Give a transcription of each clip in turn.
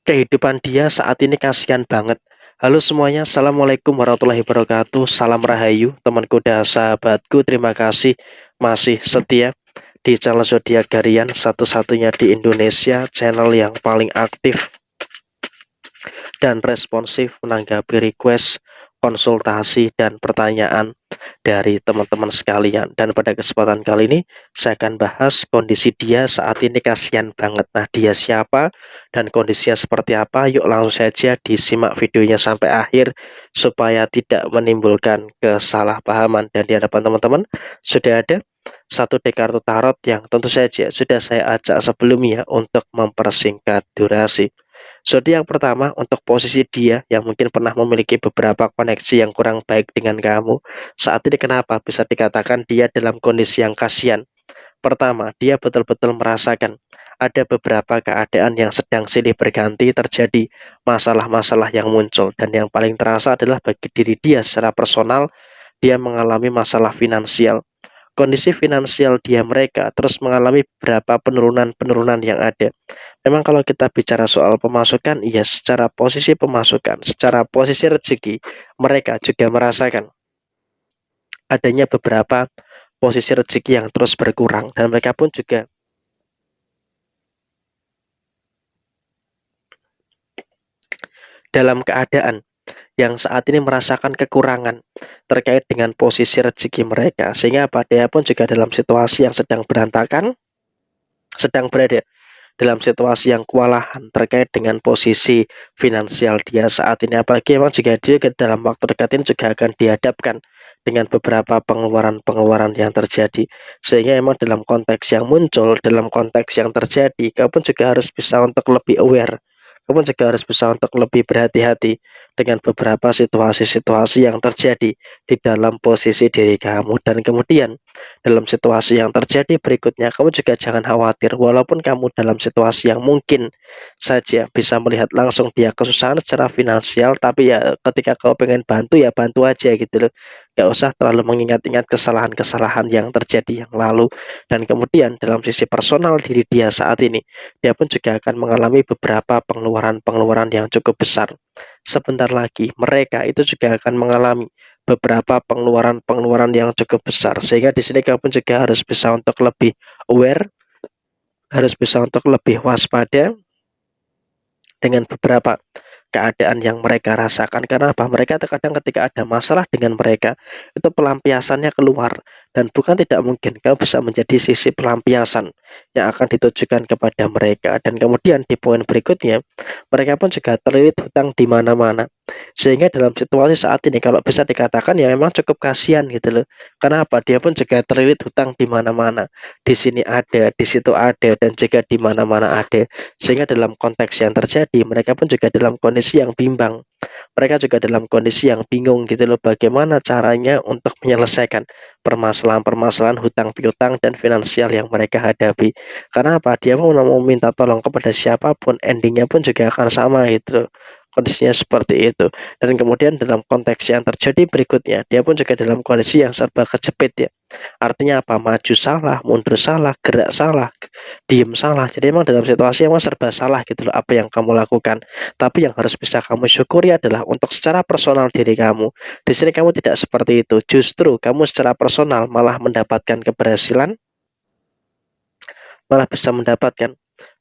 kehidupan dia saat ini kasihan banget. Halo semuanya, Assalamualaikum warahmatullahi wabarakatuh. Salam Rahayu, temanku dan sahabatku. Terima kasih masih setia di channel Zodiak Harian, satu-satunya di Indonesia, channel yang paling aktif dan responsif menanggapi request, konsultasi, dan pertanyaan dari teman-teman sekalian. Dan pada kesempatan kali ini saya akan bahas kondisi dia saat ini kasihan banget. Nah, dia siapa dan kondisinya seperti apa? Yuk langsung saja disimak videonya sampai akhir supaya tidak menimbulkan kesalahpahaman. Dan di hadapan teman-teman sudah ada satu dek kartu tarot yang tentu saja sudah saya acak sebelumnya untuk mempersingkat durasi. Zodiak pertama untuk posisi dia yang mungkin pernah memiliki beberapa koneksi yang kurang baik dengan kamu. Saat ini kenapa bisa dikatakan dia dalam kondisi yang kasihan? Pertama, dia betul-betul merasakan ada beberapa keadaan yang sedang silih berganti terjadi, masalah-masalah yang muncul, dan yang paling terasa adalah bagi diri dia secara personal, dia mengalami masalah finansial. Kondisi finansial dia mereka terus mengalami beberapa penurunan-penurunan yang ada. Memang kalau kita bicara soal pemasukan, iya secara posisi pemasukan, secara posisi rezeki, mereka juga merasakan adanya beberapa posisi rezeki yang terus berkurang, dan mereka pun juga dalam keadaan yang saat ini merasakan kekurangan terkait dengan posisi rezeki mereka, sehingga apa, dia pun juga dalam situasi yang sedang berantakan, sedang berada dalam situasi yang kewalahan terkait dengan posisi finansial dia saat ini. Apalagi memang jika dia dalam waktu dekat ini juga akan dihadapkan dengan beberapa pengeluaran-pengeluaran yang terjadi, sehingga memang dalam konteks yang muncul, dalam konteks yang terjadi, kamu pun juga harus bisa untuk lebih aware, kamu juga harus bisa untuk lebih berhati-hati dengan beberapa situasi-situasi yang terjadi di dalam posisi diri kamu. Dan kemudian dalam situasi yang terjadi berikutnya, kamu juga jangan khawatir, walaupun kamu dalam situasi yang mungkin saja bisa melihat langsung dia kesusahan secara finansial, tapi ya ketika kau pengen bantu ya bantu aja gitu loh, gak usah terlalu mengingat-ingat kesalahan-kesalahan yang terjadi yang lalu. Dan kemudian dalam sisi personal diri dia saat ini, dia pun juga akan mengalami beberapa pengeluaran-pengeluaran yang cukup besar. Sebentar lagi mereka itu juga akan mengalami beberapa pengeluaran-pengeluaran yang cukup besar, sehingga di sini kamu juga harus bisa untuk lebih aware, harus bisa untuk lebih waspada dengan beberapa keadaan yang mereka rasakan. Karena apa? Mereka terkadang ketika ada masalah dengan mereka, itu pelampiasannya keluar, dan bukan tidak mungkin kau bisa menjadi sisi pelampiasan yang akan ditujukan kepada mereka. Dan kemudian di poin berikutnya, mereka pun juga terlilit hutang di mana-mana, sehingga dalam situasi saat ini kalau bisa dikatakan ya memang cukup kasihan gitu loh. Kenapa? Dia pun juga terlilit hutang di mana-mana, di sini ada, di situ ada, dan juga di mana-mana ada, sehingga dalam konteks yang terjadi mereka pun juga dalam kondisi yang bimbang, mereka juga dalam kondisi yang bingung gitu loh, bagaimana caranya untuk menyelesaikan permasalahan-permasalahan hutang piutang dan finansial yang mereka hadapi. Karena apa? Dia mau minta tolong kepada siapapun, endingnya pun juga akan sama gitu loh. Kondisinya seperti itu. Dan kemudian dalam konteks yang terjadi berikutnya, dia pun juga dalam kondisi yang serba kejepit ya. Artinya apa? Maju salah, mundur salah, gerak salah, diem salah. Jadi emang dalam situasi yang serba salah gitu loh apa yang kamu lakukan. Tapi yang harus bisa kamu syukuri adalah untuk secara personal diri kamu. Di sini kamu tidak seperti itu. Justru kamu secara personal malah mendapatkan keberhasilan, malah bisa mendapatkan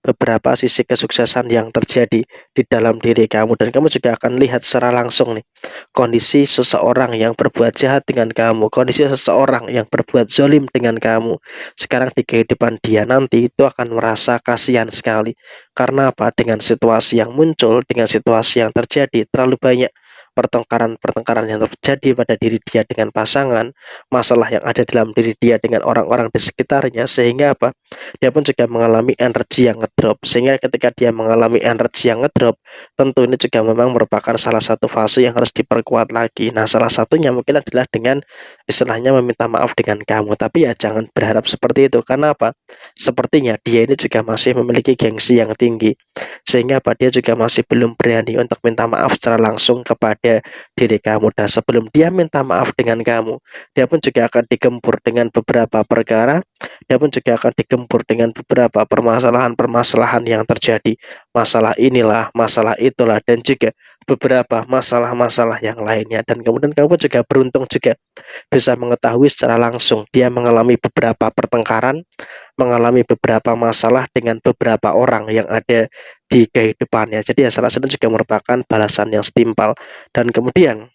beberapa sisi kesuksesan yang terjadi di dalam diri kamu. Dan kamu juga akan lihat secara langsung nih kondisi seseorang yang berbuat jahat dengan kamu, kondisi seseorang yang berbuat zolim dengan kamu sekarang di kehidupan dia nanti itu akan merasa kasihan sekali. Karena apa? Dengan situasi yang muncul, dengan situasi yang terjadi, terlalu banyak pertengkaran-pertengkaran yang terjadi pada diri dia dengan pasangan, masalah yang ada dalam diri dia dengan orang-orang di sekitarnya, sehingga apa? Dia pun juga mengalami energi yang ngedrop, sehingga ketika dia mengalami energi yang ngedrop, tentu ini juga memang merupakan salah satu fase yang harus diperkuat lagi. Nah, salah satunya mungkin adalah dengan istilahnya meminta maaf dengan kamu, tapi ya jangan berharap seperti itu. Karena apa? Sepertinya dia ini juga masih memiliki gengsi yang tinggi, sehingga apa? Dia juga masih belum berani untuk minta maaf secara langsung kepada diri kamu. Dan sebelum dia minta maaf dengan kamu, dia pun juga akan digempur dengan beberapa perkara, dia pun juga akan digempur dengan beberapa permasalahan-permasalahan yang terjadi, masalah inilah, masalah itulah, dan juga beberapa masalah-masalah yang lainnya. Dan kemudian kamu juga beruntung juga bisa mengetahui secara langsung dia mengalami beberapa pertengkaran, mengalami beberapa masalah dengan beberapa orang yang ada di kehidupannya. Jadi ya salah satu juga merupakan balasan yang setimpal. Dan kemudian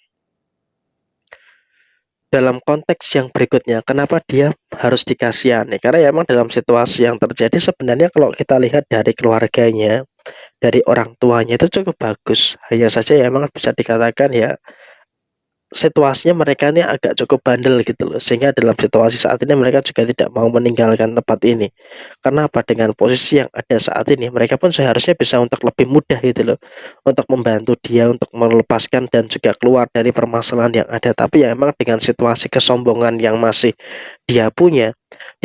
dalam konteks yang berikutnya, kenapa dia harus dikasihani? Karena ya emang dalam situasi yang terjadi sebenarnya kalau kita lihat dari keluarganya, dari orang tuanya itu cukup bagus. Hanya saja ya emang bisa dikatakan ya situasinya mereka ini agak cukup bandel gitu loh, sehingga dalam situasi saat ini mereka juga tidak mau meninggalkan tempat ini. Karena apa? Dengan posisi yang ada saat ini mereka pun seharusnya bisa untuk lebih mudah gitu loh, untuk membantu dia untuk melepaskan dan juga keluar dari permasalahan yang ada. Tapi ya emang dengan situasi kesombongan yang masih dia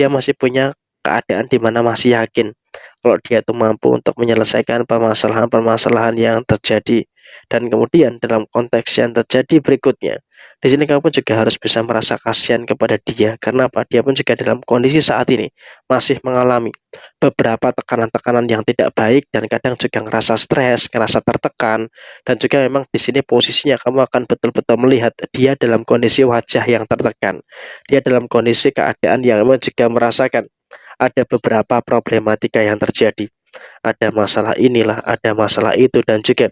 masih punya keadaan di mana masih yakin kalau dia itu mampu untuk menyelesaikan permasalahan-permasalahan yang terjadi. Dan kemudian dalam konteks yang terjadi berikutnya, di sini kamu pun juga harus bisa merasa kasihan kepada dia. Karena apa? Dia pun juga dalam kondisi saat ini masih mengalami beberapa tekanan-tekanan yang tidak baik, dan kadang juga ngerasa stres, ngerasa tertekan, dan juga memang di sini posisinya kamu akan betul-betul melihat dia dalam kondisi wajah yang tertekan. Dia dalam kondisi keadaan yang memang juga merasakan ada beberapa problematika yang terjadi. Ada masalah inilah, ada masalah itu, dan juga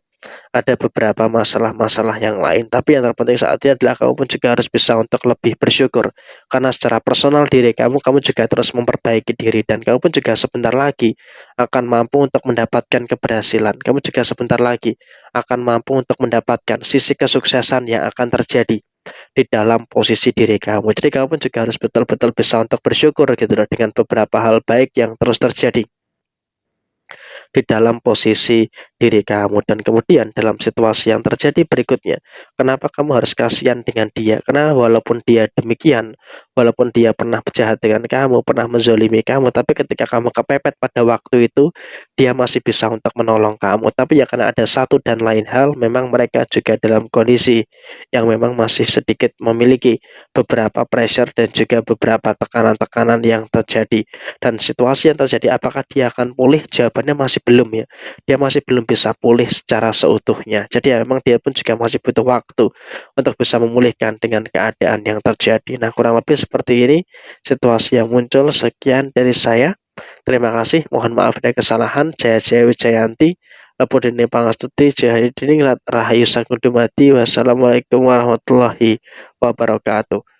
ada beberapa masalah-masalah yang lain. Tapi yang terpenting saat ini adalah kamu pun juga harus bisa untuk lebih bersyukur. Karena secara personal diri kamu juga terus memperbaiki diri. Dan kamu pun juga sebentar lagi akan mampu untuk mendapatkan keberhasilan. Kamu juga sebentar lagi akan mampu untuk mendapatkan sisi kesuksesan yang akan terjadi di dalam posisi diri kamu. Jadi kamu pun juga harus betul-betul bisa untuk bersyukur gitu loh, dengan beberapa hal baik yang terus terjadi di dalam posisi diri kamu. Dan kemudian dalam situasi yang terjadi berikutnya, kenapa kamu harus kasihan dengan dia? Karena walaupun dia demikian, walaupun dia pernah berjahat dengan kamu, pernah menzolimi kamu, tapi ketika kamu kepepet pada waktu itu, dia masih bisa untuk menolong kamu. Tapi ya karena ada satu dan lain hal, memang mereka juga dalam kondisi yang memang masih sedikit memiliki beberapa pressure dan juga beberapa tekanan-tekanan yang terjadi. Dan situasi yang terjadi, apakah dia akan pulih? Jawabannya masih belum ya. Dia masih belum bisa pulih secara seutuhnya. Jadi ya memang dia pun juga masih butuh waktu untuk bisa memulihkan dengan keadaan yang terjadi. Nah, kurang lebih seperti ini situasi yang muncul. Sekian dari saya. Terima kasih. Mohon maaf dari kesalahan. Jaya Jaya Wijayanti. Lapodene Pangastuti Jaya Dining Rahayu Sakudumati. Wassalamualaikum warahmatullahi wabarakatuh.